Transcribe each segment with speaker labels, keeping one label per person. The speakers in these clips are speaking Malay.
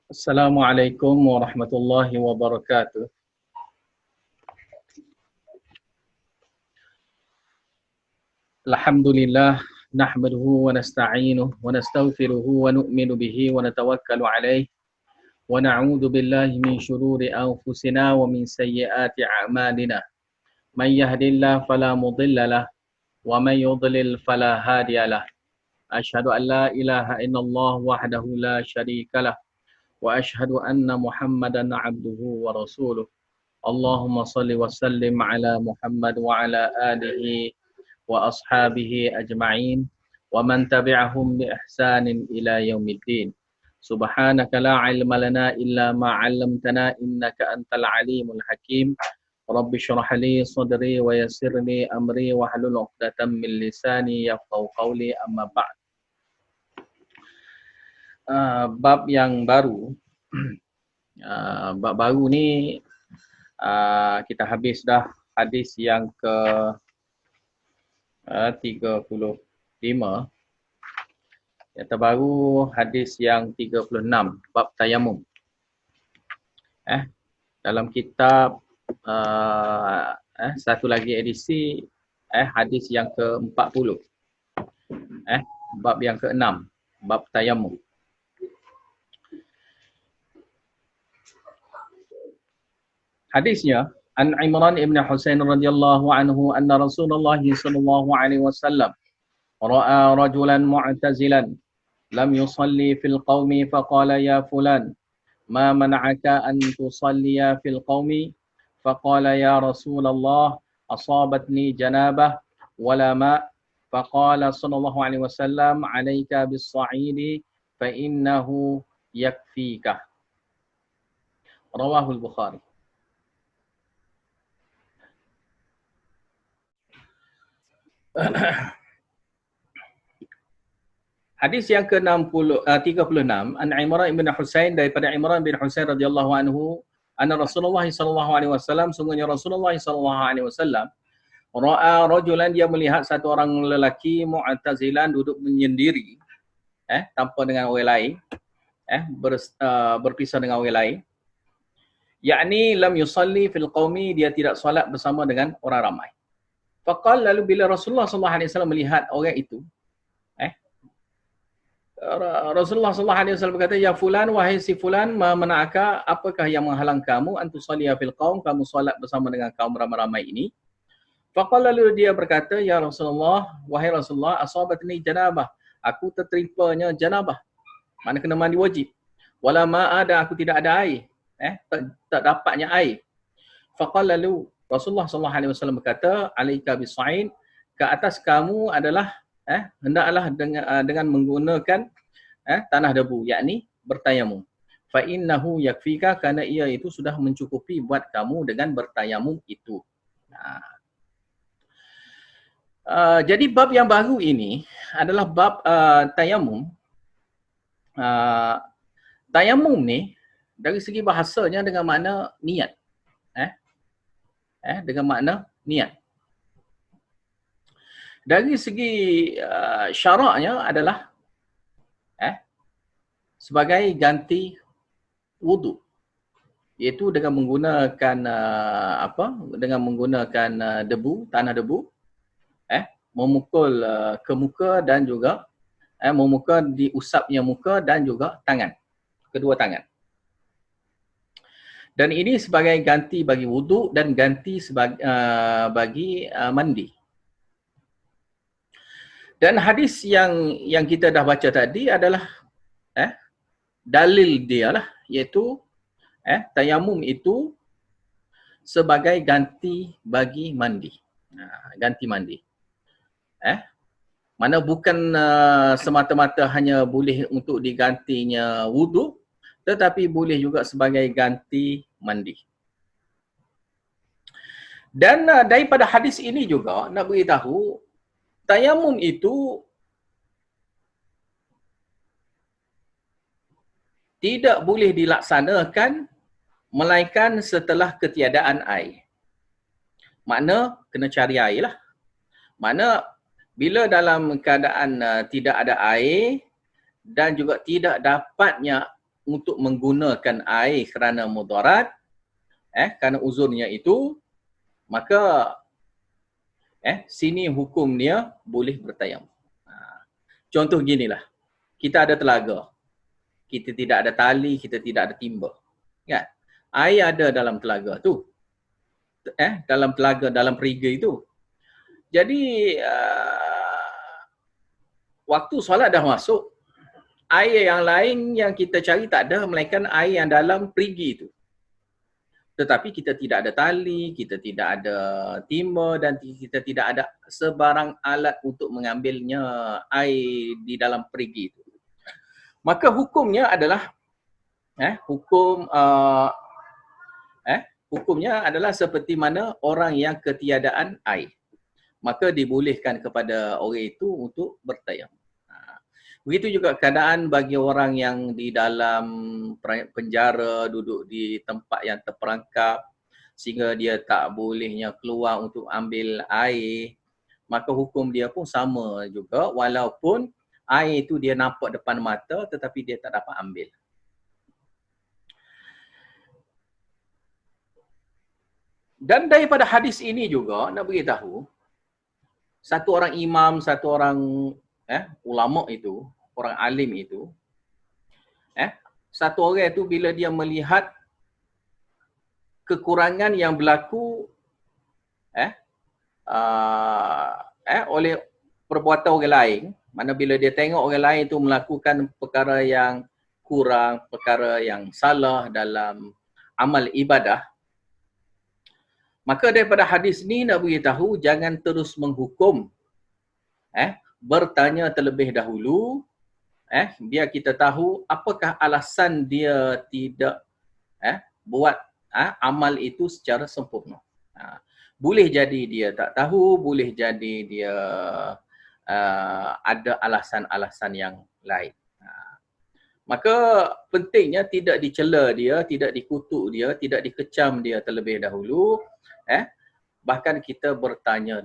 Speaker 1: Assalamualaikum warahmatullahi wabarakatuh. Alhamdulillah nahmaduhu wa nasta'inuhu wa nastaghfiruhu wa nu'minu bihi wa natawakkalu alayhi wa na'udzu billahi min shururi anfusina wa min sayyiati a'malina. Man yahdihillahu fala mudilla lahu wa man yudlil fala hadiya lahu. Asyhadu an la ilaha illallah wahdahu la syarika lahu wa asyhadu anna Muhammadan 'abduhu wa rasuluh. Allahumma salli wa sallim ala Muhammad wa ala alihi wa ashabihi ajma'in wa man tabi'ahum bi ihsanin ila yaumiddin. Subhanaka la ilma lana illa ma 'allamtana innaka antal alimul hakim. Rabbi shrah li sadri wa yassir li amri wa hlul 'uqdatam min lisani yafqahu qawli, amma ba'd. Bab yang baru. Bab baru ni kita habis dah hadis yang ke 35. Yang terbaru hadis yang 36, bab tayamum. Dalam kitab satu lagi edisi hadis yang ke-40. Bab yang ke-6, bab tayamum. Hadisnya An Imran ibn Husain radhiyallahu anhu anna Rasulullah sallallahu alaihi wasallam ra'a rajulan mu'tazilan lam yusalli fil qaumi faqala ya fulan ma mana'aka an tusalliya fil qaumi faqala ya Rasulullah asabatni janabah wala ma faqala sallallahu alaihi wasallam alayka bis sa'idi fa innahu yakfika. Rawahul Bukhari. Hadis yang ke-36 An Imran bin Husain, daripada Imran bin Husain radhiyallahu anhu anna Rasulullah sallallahu alaihi wasallam, sungguhnya Rasulullah sallallahu alaihi wasallam ra'a rajulan, dia melihat satu orang lelaki mu'tazilan, duduk menyendiri tanpa dengan orang lain, berpisah dengan orang lain, yakni lam yusalli fil qaumi, dia tidak solat bersama dengan orang ramai. Faqal, lalu bila Rasulullah sallallahu alaihi wasallam melihat orang itu, Rasulullah sallallahu alaihi wasallam berkata, ya fulan, wahai si fulan, ma mana'aka, apakah yang menghalang kamu antu salliya fil qaum, kamu solat bersama dengan kaum ramai-ramai ini? Faqal, lalu dia berkata, ya Rasulullah, wahai Rasulullah, asabatni janabah, aku tertimpanya janabah, mana kena mandi wajib. Wala ma ada, aku tidak ada air, tak dapatnya air. Faqal, lalu Rasulullah sallallahu alaihi wasallam berkata, alaika bis-sa'id, ke atas kamu adalah hendaklah dengan menggunakan tanah debu, yakni bertayamum. Fa innahu yakfika, kerana ia itu sudah mencukupi buat kamu dengan bertayamum itu. Jadi bab yang baru ini adalah bab tayamum. Tayamum ni dari segi bahasanya dengan makna niat. Dengan makna niat. Dari segi syaraknya adalah sebagai ganti wudu, iaitu dengan menggunakan dengan menggunakan debu, tanah debu, memukul ke muka dan juga memuka, diusapnya muka dan juga tangan, kedua tangan. Dan ini sebagai ganti bagi wudu dan ganti bagi mandi. Dan hadis yang kita dah baca tadi adalah dalil dia lah, iaitu tayamum itu sebagai ganti bagi mandi. Ganti mandi. Mana bukan semata-mata hanya boleh untuk digantinya wudu, tetapi boleh juga sebagai ganti mandi. Dan daripada hadis ini juga nak beritahu, tayamum itu tidak boleh dilaksanakan melainkan setelah ketiadaan air. Makna kena cari air lah. Makna bila dalam keadaan tidak ada air dan juga tidak dapatnya untuk menggunakan air kerana mudarat, kerana uzurnya itu, maka sini hukum dia boleh bertayamum. Contoh ginilah, kita ada telaga, kita tidak ada tali, kita tidak ada timba, kan? Air ada dalam telaga tu, dalam telaga, dalam periga itu. Jadi waktu solat dah masuk, air yang lain yang kita cari tak ada melainkan air yang dalam perigi itu. Tetapi kita tidak ada tali, kita tidak ada timba dan kita tidak ada sebarang alat untuk mengambilnya air di dalam perigi itu. Maka hukumnya adalah hukumnya adalah seperti mana orang yang ketiadaan air. Maka dibolehkan kepada orang itu untuk bertayamum. Begitu juga keadaan bagi orang yang di dalam penjara, duduk di tempat yang terperangkap sehingga dia tak bolehnya keluar untuk ambil air. Maka hukum dia pun sama juga, walaupun air itu dia nampak depan mata tetapi dia tak dapat ambil. Dan daripada hadis ini juga nak beritahu, satu orang imam, satu orang ulama itu, orang alim itu, satu orang itu bila dia melihat kekurangan yang berlaku oleh perbuatan orang lain, mana bila dia tengok orang lain itu melakukan perkara yang kurang, perkara yang salah dalam amal ibadah, maka daripada hadis ni nak beritahu jangan terus menghukum. Bertanya terlebih dahulu, biar kita tahu apakah alasan dia tidak buat amal itu secara sempurna. Boleh jadi dia tak tahu, boleh jadi dia ada alasan-alasan yang lain. Maka pentingnya tidak dicela dia, tidak dikutuk dia, tidak dikecam dia terlebih dahulu. Bahkan kita bertanya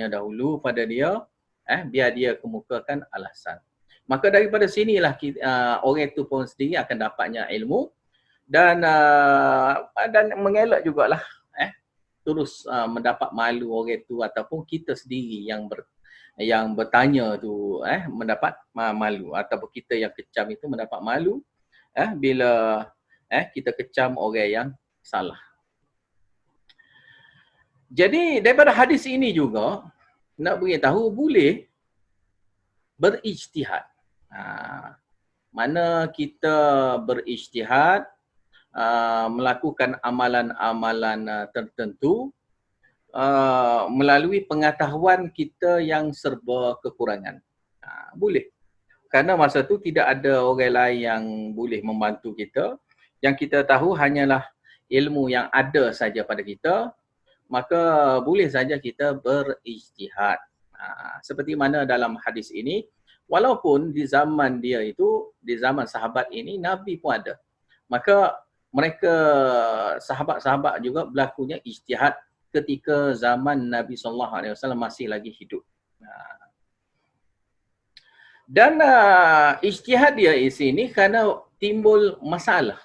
Speaker 1: dahulu pada dia, biar dia kemukakan alasan. Maka daripada sinilah orang itu pun sendiri akan dapatnya ilmu dan mengelak jugalah terus mendapat malu orang itu ataupun kita sendiri yang bertanya tu mendapat malu, ataupun kita yang kecam itu mendapat malu bila kita kecam orang yang salah. Jadi daripada hadis ini juga nak beritahu boleh berijtihad. Mana kita berijtihad melakukan amalan-amalan tertentu melalui pengetahuan kita yang serba kekurangan. Boleh. Kerana masa tu tidak ada orang lain yang boleh membantu kita. Yang kita tahu hanyalah ilmu yang ada saja pada kita. Maka boleh saja kita berijtihad. Seperti mana dalam hadis ini, walaupun di zaman dia itu, di zaman sahabat ini, Nabi pun ada. Maka mereka sahabat-sahabat juga berlakunya ijtihad ketika zaman Nabi SAW masih lagi hidup. Dan ijtihad dia di sini kerana timbul masalah.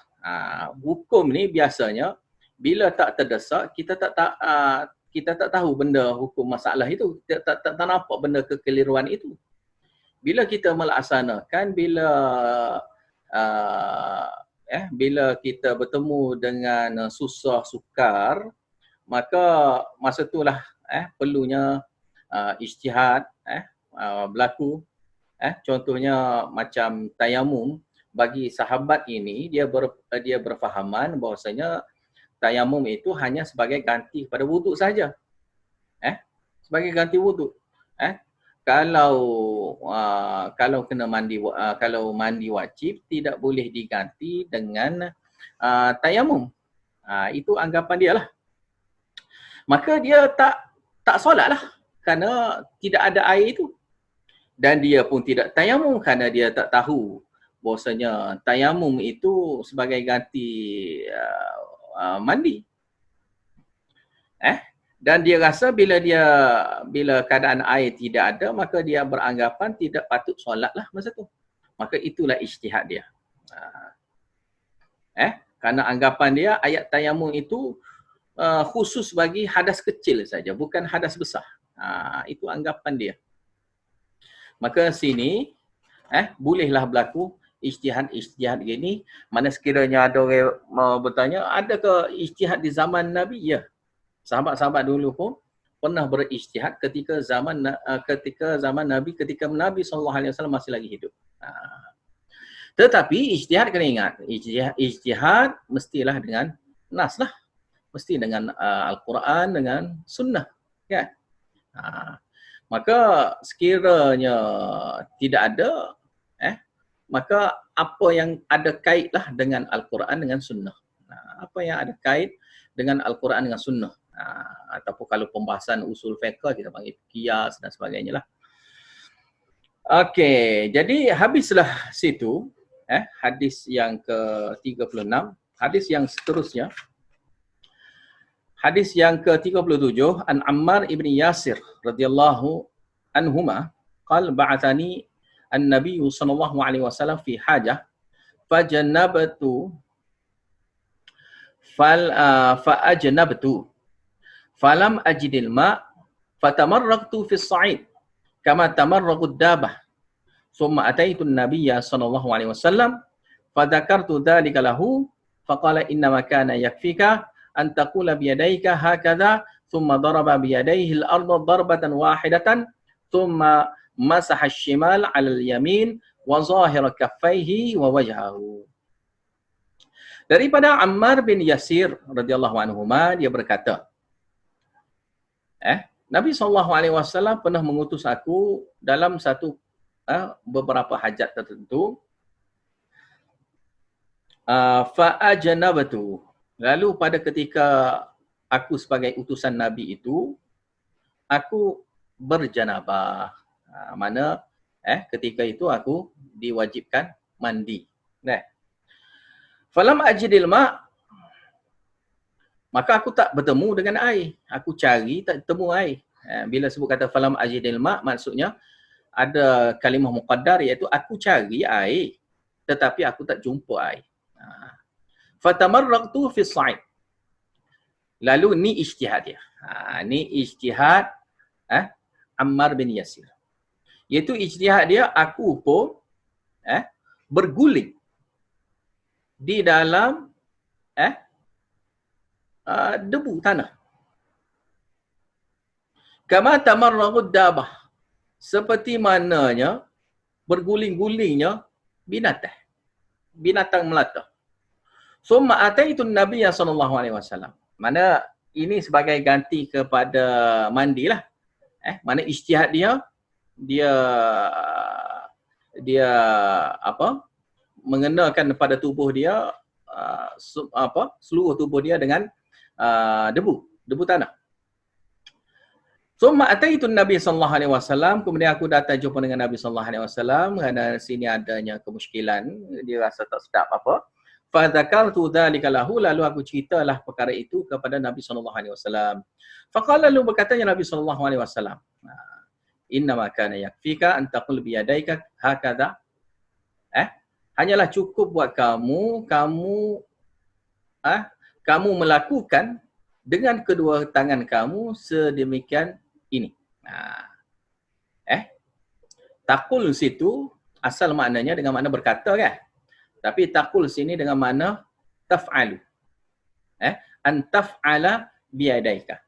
Speaker 1: Hukum ni biasanya bila tak terdesak, kita tak tahu benda hukum masalah itu, tak nampak benda kekeliruan itu. Bila kita melaksanakan, bila kita bertemu dengan susah sukar, maka masa itulah perlunya ijtihad berlaku. Contohnya macam tayamum, bagi sahabat ini dia berfahaman bahawasanya tayamum itu hanya sebagai ganti pada wuduk saja. Sebagai ganti wuduk. Kalau kena mandi, kalau mandi wajib tidak boleh diganti dengan tayamum. Itu anggapan dia lah. Maka dia tak solat lah kerana tidak ada air itu. Dan dia pun tidak tayamum kerana dia tak tahu bahawasanya tayamum itu sebagai ganti mandi. Dan dia rasa bila keadaan air tidak ada, maka dia beranggapan tidak patut solat lah masa tu. Maka itulah ijtihad dia. Karena anggapan dia ayat tayamum itu khusus bagi hadas kecil saja, bukan hadas besar. Itu anggapan dia. Maka sini bolehlah berlaku ijtihad gini. Mana sekiranya ada orang mau bertanya, adakah ijtihad di zaman Nabi? Ya. Sahabat-sahabat dulu pun pernah berijtihad ketika zaman Nabi, ketika Nabi SAW masih lagi hidup. Tetapi ijtihad kena ingat, ijtihad mestilah dengan nas lah. Mesti dengan Al-Quran, dengan sunnah. Kan? Maka sekiranya tidak ada, maka apa yang ada kaitlah dengan Al-Quran, dengan sunnah. Apa yang ada kait dengan Al-Quran, dengan sunnah. Ataupun kalau pembahasan usul fiqh, kita panggil qiyas dan sebagainya lah. Okey, jadi habislah situ hadis yang ke-36. Hadis yang seterusnya, hadis yang ke-37, an Ammar ibn Yasir radhiyallahu anhuma qala ba'athani an-nabiy sallallahu alaihi wasallam fi hajah fajannabtu fa'ajnabtu falam ajidil ma fatamarraqtu fi as-sa'id kama tamarraqu ad-dabah thumma ataitu an-nabiyya sallallahu alaihi wasallam fadzakartu dzalika lahu faqala inna ma kana yakfika an taqula bi yadayka hakadha thumma daraba bi yadayhi al-ardha darbatan wahidatan thumma masaha ash-shimal 'ala al-yamin wa zahira kaffayhi wa wajhahu. Daripada Ammar bin Yasir radhiyallahu anhuma, dia berkata, Nabi SAW pernah mengutus aku dalam satu beberapa hajat tertentu. Fa'ajnabtu. Lalu pada ketika aku sebagai utusan Nabi itu, aku berjanabah. Mana ketika itu aku diwajibkan mandi. Falam ajidil ma', maka aku tak bertemu dengan air. Aku cari tak bertemu air. Bila sebut kata falam ajidil ma', maksudnya ada kalimah muqaddar, iaitu aku cari air tetapi aku tak jumpa air. Fatamarraqtu fi as-sa'id. Lalu ni ijtihad dia. Ni ijtihad Ammar bin Yasir. Iaitu ijtihad dia, aku pun berguling di dalam debu tanah. Kama tamarraqud dabah. Seperti mananya berguling-gulingnya binatang melata. Summa ataitu Nabi sallallahu alaihi wasallam. Mana ini sebagai ganti kepada mandilah. Mana ijtihad dia apa? Mengenakan pada tubuh dia seluruh tubuh dia dengan debu tanah. Summa ataitu Nabi sallallahu alaihi wasallam, kemudian aku datang jumpa dengan Nabi sallallahu alaihi wasallam kerana sini adanya kemusykilan, dia rasa tak sedap apa. Fa dzakartu dzalika lahu, lalu aku ceritalah perkara itu kepada Nabi sallallahu alaihi wasallam. Faqala, lalu berkatanya Nabi sallallahu alaihi wasallam, inna ma kana yakfika an taqul bi yadayka hakadha. Hanyalah cukup buat kamu melakukan dengan kedua tangan kamu sedemikian ini. Taqul situ asal maknanya dengan makna berkata kan. Tapi taqul sini dengan makna taf'alu. An taf'ala biyadaika.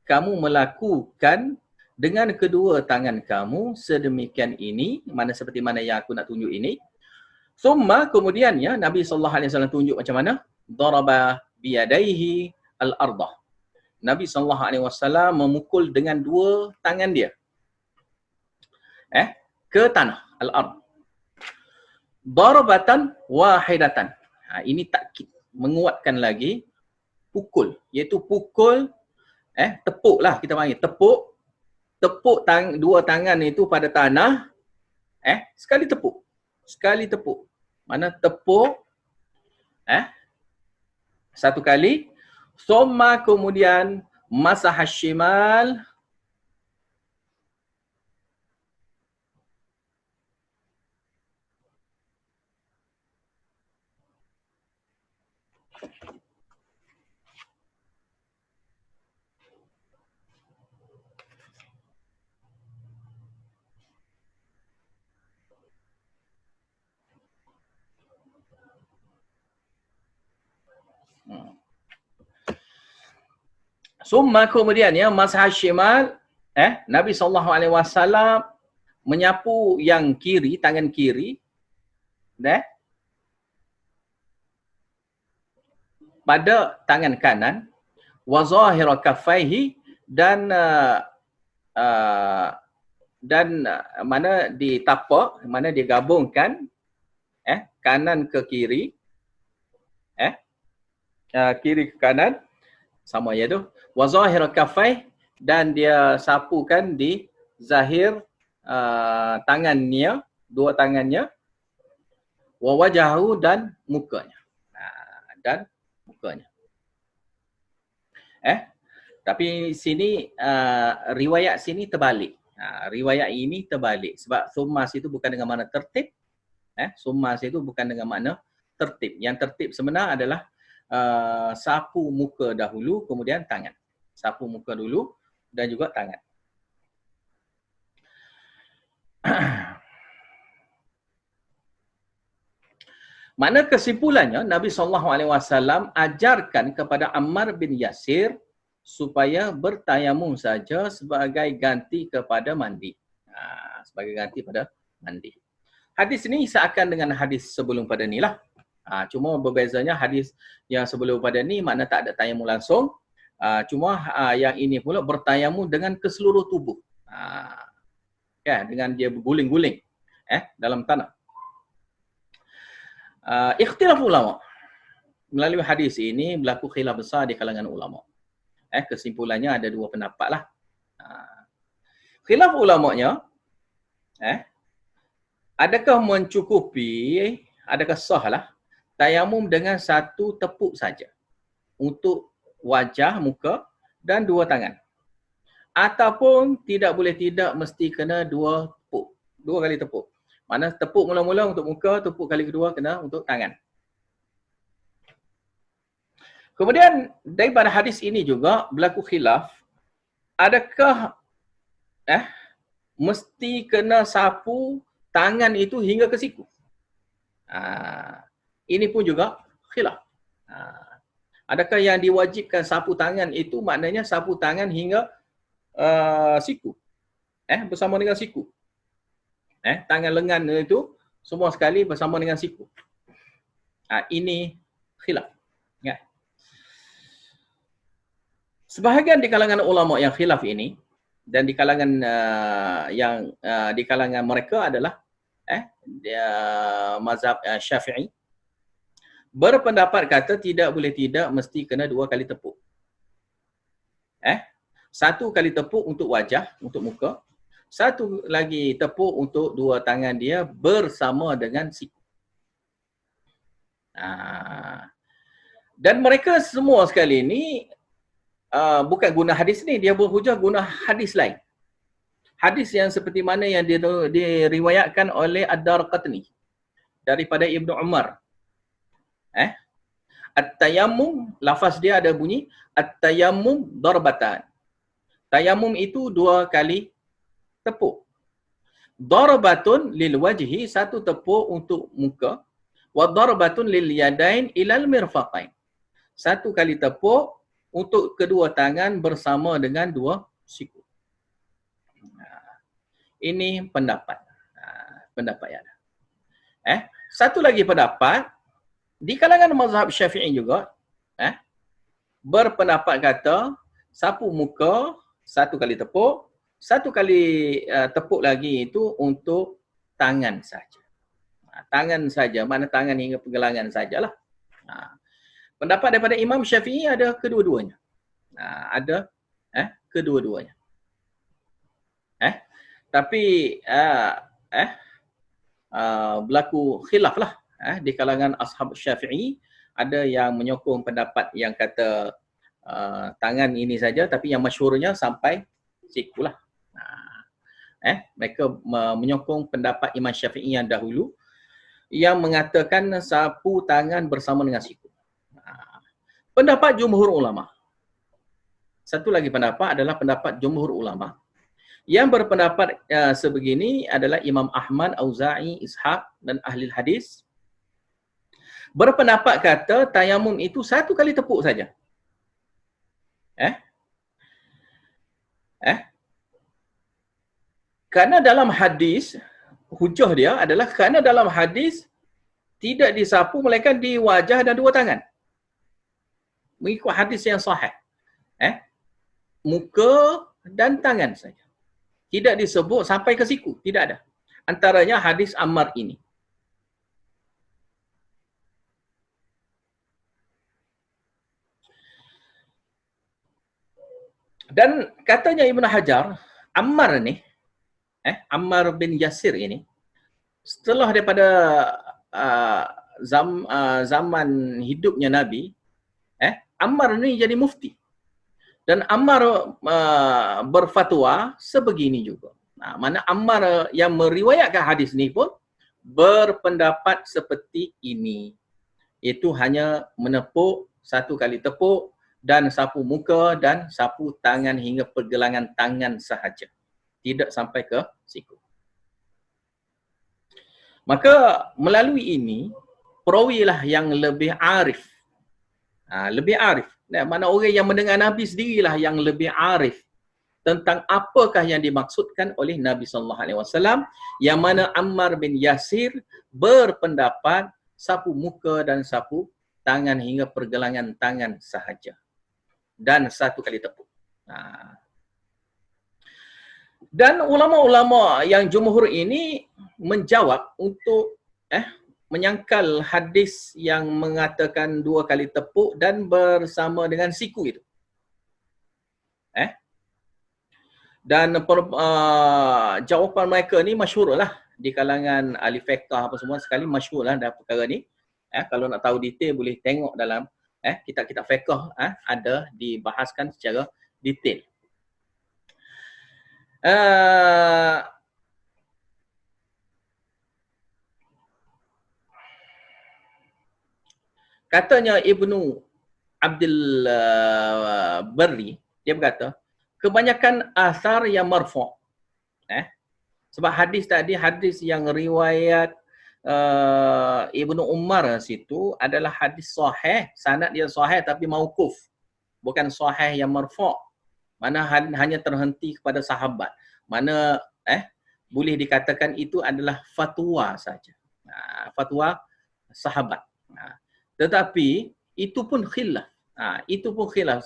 Speaker 1: Kamu melakukan dengan kedua tangan kamu sedemikian ini, mana seperti mana yang aku nak tunjuk ini. Summa, kemudiannya Nabi sallallahu alaihi wasallam tunjuk macam mana? Daraba biyadaihi al-ardah. Nabi sallallahu alaihi wasallam memukul dengan dua tangan dia ke tanah, al-ard. Darbatan wahidatan. Ini takkid, menguatkan lagi pukul, iaitu pukul tepuklah, kita panggil tepuk dua tangan itu pada tanah, sekali tepuk. Mana tepuk satu kali, summa kemudian masah shimal, Summa kemudian ya masah shimal, Nabi SAW menyapu yang kiri, tangan kiri, pada tangan kanan, wa zahira kaffaihi, dan mana ditapak, mana digabungkan kanan ke kiri, kiri ke kanan, sama ya tu, wa zahira kaffaihi, dan dia sapukan di zahir tangannya, dua tangannya, wa wajahu, dan mukanya. Dan mukanya. Tapi sini riwayat sini terbalik. Riwayat ini terbalik sebab summas itu bukan dengan makna tertib. Summas itu bukan dengan makna tertib. Yang tertib sebenar adalah sapu muka dahulu kemudian tangan. Sapu muka dulu dan juga tangan. Mana kesimpulannya Nabi SAW ajarkan kepada Ammar bin Yasir supaya bertayamum saja sebagai ganti kepada mandi. Sebagai ganti pada mandi. Hadis ini seakan dengan hadis sebelum pada ni lah. Cuma berbezanya hadis yang sebelum pada ni makna tak ada tayamum langsung. Cuma yang ini pula bertayamum dengan keseluruh tubuh. Dengan dia berguling-guling dalam tanah. Ikhtilaf ulama. Melalui hadis ini berlaku khilaf besar di kalangan ulama. Kesimpulannya ada dua pendapat lah. Khilaf ulamanya, adakah mencukupi, adakah sah lah tayamum dengan satu tepuk saja untuk wajah, muka dan dua tangan. Ataupun tidak boleh tidak mesti kena dua tepuk, dua kali tepuk. Mana tepuk mula-mula untuk muka, tepuk kali kedua kena untuk tangan. Kemudian daripada hadis ini juga berlaku khilaf, adakah mesti kena sapu tangan itu hingga ke siku? Ini pun juga khilaf. Adakah yang diwajibkan sapu tangan itu maknanya sapu tangan hingga siku? Bersama dengan siku. Tangan lengan itu semua sekali bersama dengan siku. Ini khilaf. Sebahagian di kalangan ulama yang khilaf ini dan di kalangan di kalangan mereka adalah mazhab Syafi'i berpendapat kata tidak boleh tidak mesti kena dua kali tepuk. Satu kali tepuk untuk wajah, untuk muka. Satu lagi tepuk untuk dua tangan dia bersama dengan siku. Dan mereka semua sekali ini bukan guna hadis ni, dia berhujah guna hadis lain. Hadis yang seperti mana yang diriwayatkan oleh Ad-Darqutni daripada Ibnu Umar. At-tayammum, lafaz dia ada bunyi at-tayammum darbatan. Tayammum itu dua kali tepuk. Darbatun lil wajhi, satu tepuk untuk muka, wa darbatun lil yadain ilal mirfaqain. Satu kali tepuk untuk kedua tangan bersama dengan dua siku. Ini pendapat. Pendapat yang ada. Satu lagi pendapat di kalangan mazhab Syafi'i juga berpendapat kata sapu muka satu kali tepuk, satu kali tepuk lagi itu untuk tangan saja. Tangan saja, mana tangan hingga pergelangan sajalah. Pendapat daripada Imam Syafi'i ada kedua-duanya. Ada kedua-duanya. Tapi berlaku khilaf lah di kalangan ashab Syafi'i. Ada yang menyokong pendapat yang kata tangan ini saja, tapi yang masyhurnya sampai siku lah. Mereka menyokong pendapat Imam Syafi'i yang dahulu yang mengatakan sapu tangan bersama dengan siku. Pendapat jumhur ulama. Satu lagi pendapat adalah pendapat jumhur ulama. Yang berpendapat sebegini adalah Imam Ahmad, Auza'i, Ishaq dan ahli hadis. Berpendapat kata tayamum itu satu kali tepuk saja. Kerana dalam hadis, hujah dia adalah kerana dalam hadis tidak disapu melainkan di wajah dan dua tangan. Mengikut hadis yang sahih. Muka dan tangan saja. Tidak disebut sampai ke siku. Tidak ada. Antaranya hadis Ammar ini. Dan katanya Ibn Hajar, Ammar ni, Ammar bin Yasir ini, setelah daripada zaman hidupnya Nabi, Ammar ni jadi mufti. Dan Ammar berfatwa sebegini juga. Mana Ammar yang meriwayatkan hadis ni pun berpendapat seperti ini. Itu hanya menepuk, satu kali tepuk dan sapu muka dan sapu tangan hingga pergelangan tangan sahaja. Tidak sampai ke siku. Maka melalui ini, perawilah yang lebih arif. Lebih arif. Mana orang yang mendengar Nabi sendirilah yang lebih arif tentang apakah yang dimaksudkan oleh Nabi SAW, yang mana Ammar bin Yasir berpendapat sapu muka dan sapu tangan hingga pergelangan tangan sahaja. Dan satu kali tepuk. Dan ulama-ulama yang jumhur ini menjawab untuk menyangkal hadis yang mengatakan dua kali tepuk dan bersama dengan siku itu. Dan jawapan mereka ni masyhur lah di kalangan ahli fiqh apa semua sekali, masyhur lah dalam perkara ni. Kalau nak tahu detail boleh tengok dalam kitab-kitab fiqh ada dibahaskan secara detail. Katanya Ibnu Abdul Barri, dia berkata, kebanyakan asar yang marfu'. Sebab hadis tadi, hadis yang riwayat Ibnu Umar situ adalah hadis sahih, sanad dia sahih tapi mauquf. Bukan sahih yang marfu'. Mana hanya terhenti kepada sahabat. Mana boleh dikatakan itu adalah fatwa saja. Fatwa sahabat. Tetapi itu pun khilaf. Itu pun khilaf.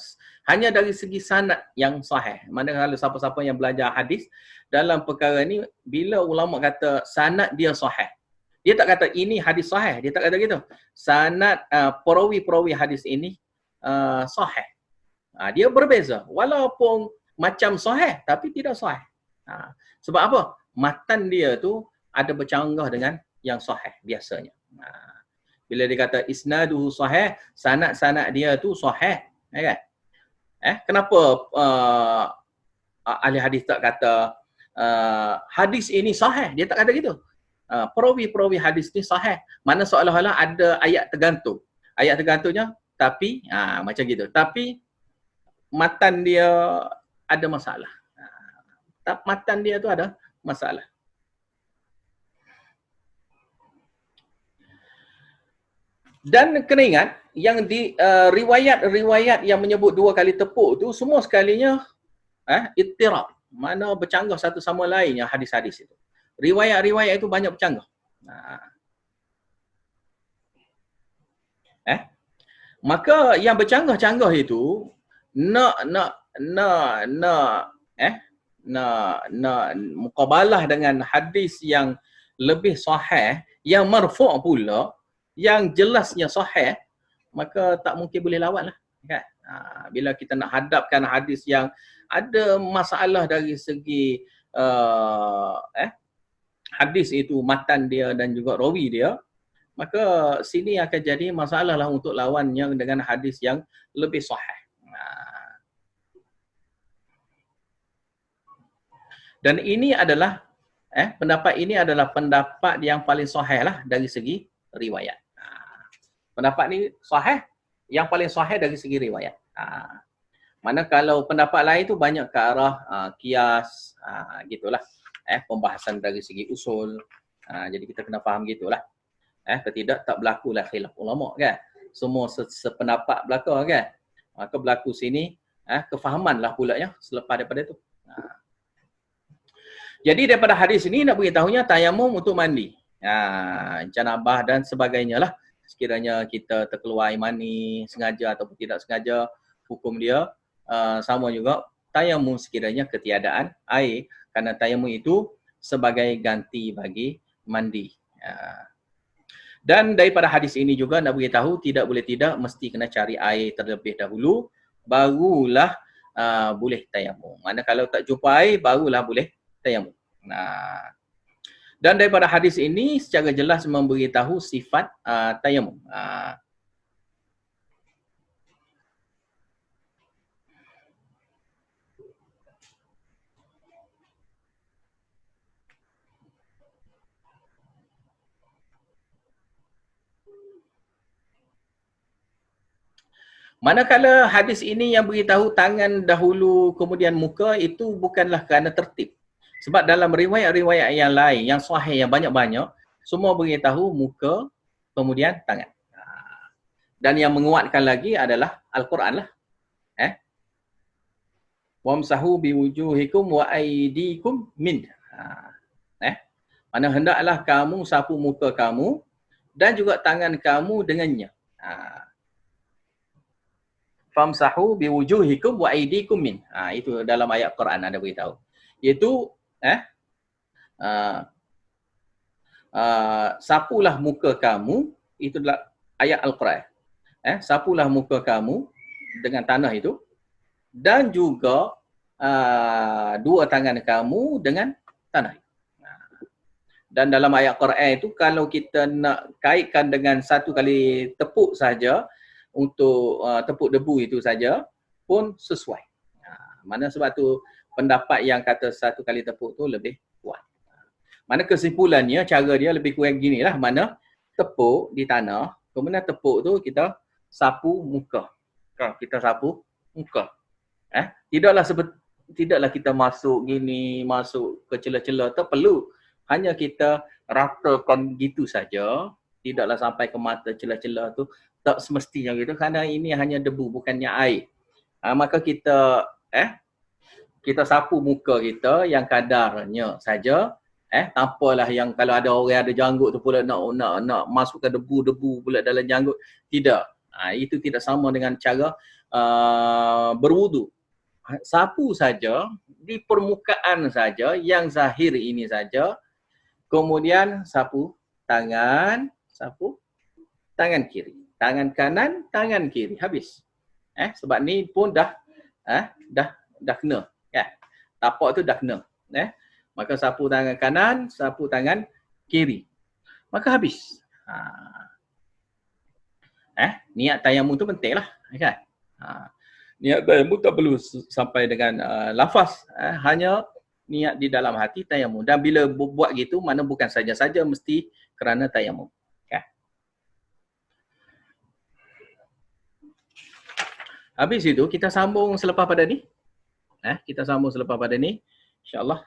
Speaker 1: Hanya dari segi sanad yang sahih. Mana kalau siapa-siapa yang belajar hadis dalam perkara ni, bila ulama kata sanad dia sahih, dia tak kata ini hadis sahih. Dia tak kata gitu. Sanad perawi-perawi hadis ini sahih. Dia berbeza. Walaupun macam sahih tapi tidak sahih. Sebab apa? Matan dia tu ada bercanggah dengan yang sahih biasanya. Bila dia kata isnaduhu sahih, sanad-sanad dia tu sahih. Kan? Kenapa ahli hadis tak kata hadis ini sahih? Dia tak kata gitu. Perawi-perawi hadis ni sahih. Mana seolah-olah ada ayat tergantung. Ayat tergantungnya tapi macam gitu. Tapi matan dia ada masalah. Matan dia tu ada masalah. Dan kena ingat yang di riwayat-riwayat yang menyebut dua kali tepuk tu semua sekalinya ittirab. Mana bercanggah satu sama lain yang hadis-hadis itu. Riwayat-riwayat itu banyak bercanggah. Maka yang bercanggah-canggah itu nak muqabalah dengan hadis yang lebih sahih, yang marfu' pula, yang jelasnya sahih, maka tak mungkin boleh lawan lah. Kan? Bila kita nak hadapkan hadis yang ada masalah dari segi hadis itu, matan dia dan juga rawi dia, maka sini akan jadi masalah lah untuk lawannya dengan hadis yang lebih sahih. Dan ini adalah pendapat ini adalah pendapat yang paling sahih lah dari segi riwayat. Pendapat ni sahih
Speaker 2: yang paling sahih dari segi riwayat. Mana kalau pendapat lain tu banyak ke arah kias, gitulah. Pembahasan dari segi usul. Jadi kita kena faham gitulah. Ketidak tak berlakulah khilaf ulama kan. Semua sependapat belaka kan. Maka berlaku sini kefahamanlah pulanya selepas daripada tu. Jadi daripada hadis ini nak beritahunya tayamum untuk mandi. Janabah dan sebagainya lah. Sekiranya kita terkeluar air mani sengaja ataupun tidak sengaja, hukum dia sama juga tayamum sekiranya ketiadaan air, kerana tayamum itu sebagai ganti bagi mandi. Dan daripada hadis ini juga nak beritahu tidak boleh tidak mesti kena cari air terlebih dahulu barulah boleh tayamum. Mana kalau tak jumpa air barulah boleh tayamum. Dan daripada hadis ini secara jelas memberitahu sifat tayamum. Manakala hadis ini yang beritahu tangan dahulu kemudian muka, itu bukanlah kerana tertib. Sebab dalam riwayat-riwayat yang lain, yang sahih, yang banyak-banyak, semua beritahu muka kemudian tangan. Dan yang menguatkan lagi adalah Al-Quran lah. Wamsahu biwujuhikum wa aydikum min. Mana hendaklah kamu sapu muka kamu dan juga tangan kamu dengannya. Famsahu biwujuhikum wa aydikum min. Itu dalam ayat Quran ada beritahu. Iaitu sapulah muka kamu, itu adalah ayat Al-Quran. Sapulah muka kamu dengan tanah itu dan juga dua tangan kamu dengan tanah. Dan dalam ayat Quran itu kalau kita nak kaitkan dengan satu kali tepuk saja, untuk tepuk debu itu saja pun sesuai. Mana sebab tu pendapat yang kata satu kali tepuk tu lebih kuat. Mana kesimpulannya cara dia lebih kurang ginilah, mana tepuk di tanah, kemudian tepuk tu kita sapu muka. Kita sapu muka. Tidaklah kita masuk gini, masuk ke celah-celah, tak perlu. Hanya kita ratakan gitu saja, tidaklah sampai ke mata celah-celah tu. Tak semestinya gitu, kerana ini hanya debu bukannya air. Maka kita sapu muka kita yang kadarnya saja, tanpalah yang kalau ada orang ada janggut tu pula nak masukkan debu-debu pula dalam janggut. Tidak. Itu tidak sama dengan cara berwudu. Sapu saja di permukaan saja, yang zahir ini saja. Kemudian sapu tangan kiri. Tangan kanan, tangan kiri, habis. Sebab ni pun dah kena. Tapak tu dah kena. Maka sapu tangan kanan, sapu tangan kiri. Maka habis. Niat tayamum tu penting lah. Kan? Niat tayamum tak perlu sampai dengan lafaz. Hanya niat di dalam hati tayamum. Dan bila buat gitu, mana bukan saja-saja mesti kerana tayamum. Habis itu kita sambung selepas pada ni. InsyaAllah.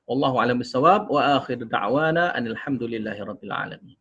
Speaker 2: Wallahu a'lam bissawab wa akhiru da'wana anil hamdulillahi rabbil alamin.